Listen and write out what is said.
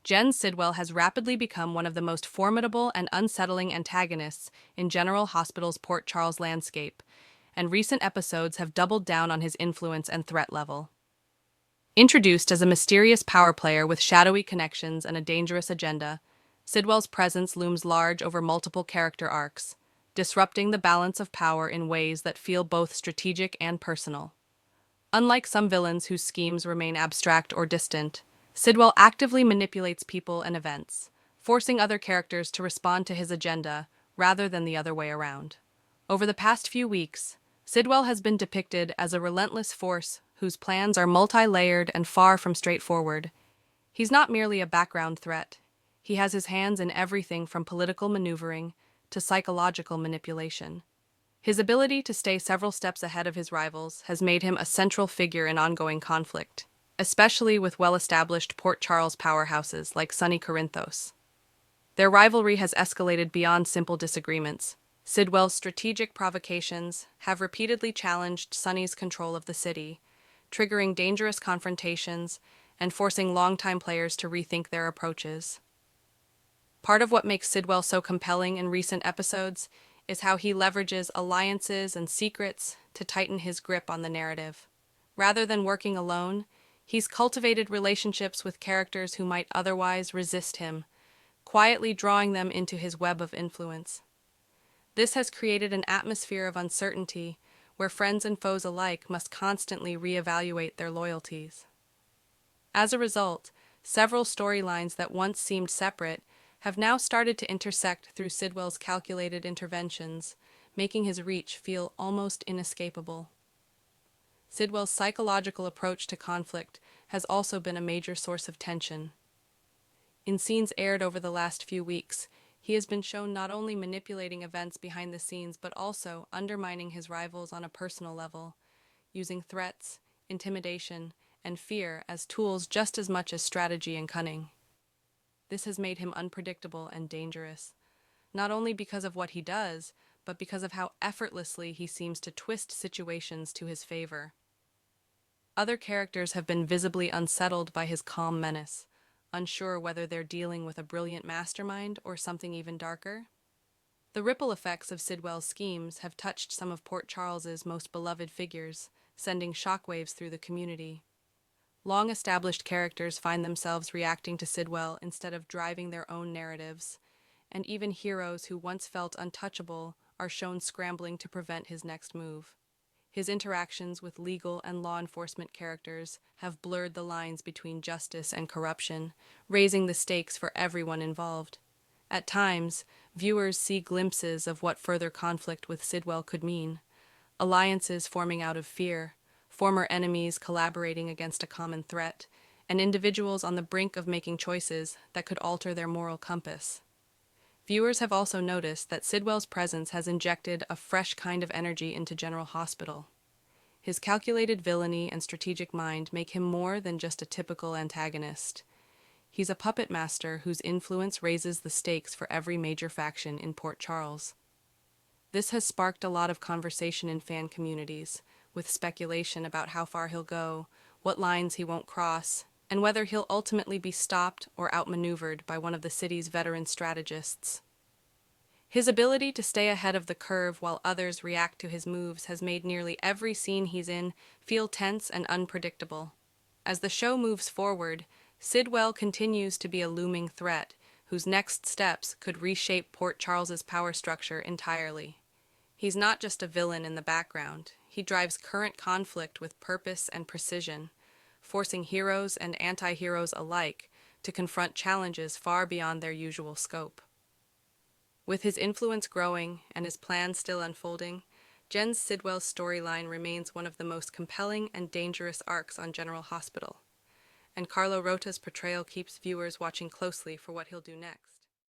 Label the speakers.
Speaker 1: Jen Sidwell has rapidly become one of the most formidable and unsettling antagonists in General Hospital's Port Charles landscape, and recent episodes have doubled down on his influence and threat level. Introduced as a mysterious power player with shadowy connections and a dangerous agenda, Sidwell's presence looms large over multiple character arcs, disrupting the balance of power in ways that feel both strategic and personal. Unlike some villains whose schemes remain abstract or distant, Sidwell actively manipulates people and events, forcing other characters to respond to his agenda rather than the other way around. Over the past few weeks, Sidwell has been depicted as a relentless force whose plans are multi-layered and far from straightforward. He's not merely a background threat. He has his hands in everything from political maneuvering to psychological manipulation. His ability to stay several steps ahead of his rivals has made him a central figure in ongoing conflict, especially with well-established Port Charles powerhouses like Sunny Corinthos. Their rivalry has escalated beyond simple disagreements. Sidwell's strategic provocations have repeatedly challenged Sunny's control of the city, triggering dangerous confrontations and forcing longtime players to rethink their approaches. Part of what makes Sidwell so compelling in recent episodes is how he leverages alliances and secrets to tighten his grip on the narrative. Rather than working alone, he's cultivated relationships with characters who might otherwise resist him, quietly drawing them into his web of influence. This has created an atmosphere of uncertainty where friends and foes alike must constantly reevaluate their loyalties. As a result, several storylines that once seemed separate have now started to intersect through Sidwell's calculated interventions, making his reach feel almost inescapable. Sidwell's psychological approach to conflict has also been a major source of tension. In scenes aired over the last few weeks, he has been shown not only manipulating events behind the scenes but also undermining his rivals on a personal level, using threats, intimidation, and fear as tools just as much as strategy and cunning. This has made him unpredictable and dangerous, not only because of what he does, but because of how effortlessly he seems to twist situations to his favor. Other characters have been visibly unsettled by his calm menace, unsure whether they're dealing with a brilliant mastermind or something even darker. The ripple effects of Sidwell's schemes have touched some of Port Charles's most beloved figures, sending shockwaves through the community. Long-established characters find themselves reacting to Sidwell instead of driving their own narratives, and even heroes who once felt untouchable are shown scrambling to prevent his next move. His interactions with legal and law enforcement characters have blurred the lines between justice and corruption, raising the stakes for everyone involved. At times, viewers see glimpses of what further conflict with Sidwell could mean: alliances forming out of fear, former enemies collaborating against a common threat, and individuals on the brink of making choices that could alter their moral compass. Viewers have also noticed that Sidwell's presence has injected a fresh kind of energy into General Hospital. His calculated villainy and strategic mind make him more than just a typical antagonist. He's a puppet master whose influence raises the stakes for every major faction in Port Charles. This has sparked a lot of conversation in fan communities, with speculation about how far he'll go, what lines he won't cross, and whether he'll ultimately be stopped or outmaneuvered by one of the city's veteran strategists. His ability to stay ahead of the curve while others react to his moves has made nearly every scene he's in feel tense and unpredictable. As the show moves forward, Sidwell continues to be a looming threat, whose next steps could reshape Port Charles's power structure entirely. He's not just a villain in the background. He drives current conflict with purpose and precision, forcing heroes and anti-heroes alike to confront challenges far beyond their usual scope. With his influence growing and his plans still unfolding, Jen Sidwell's storyline remains one of the most compelling and dangerous arcs on General Hospital, and Carlo Rota's portrayal keeps viewers watching closely for what he'll do next.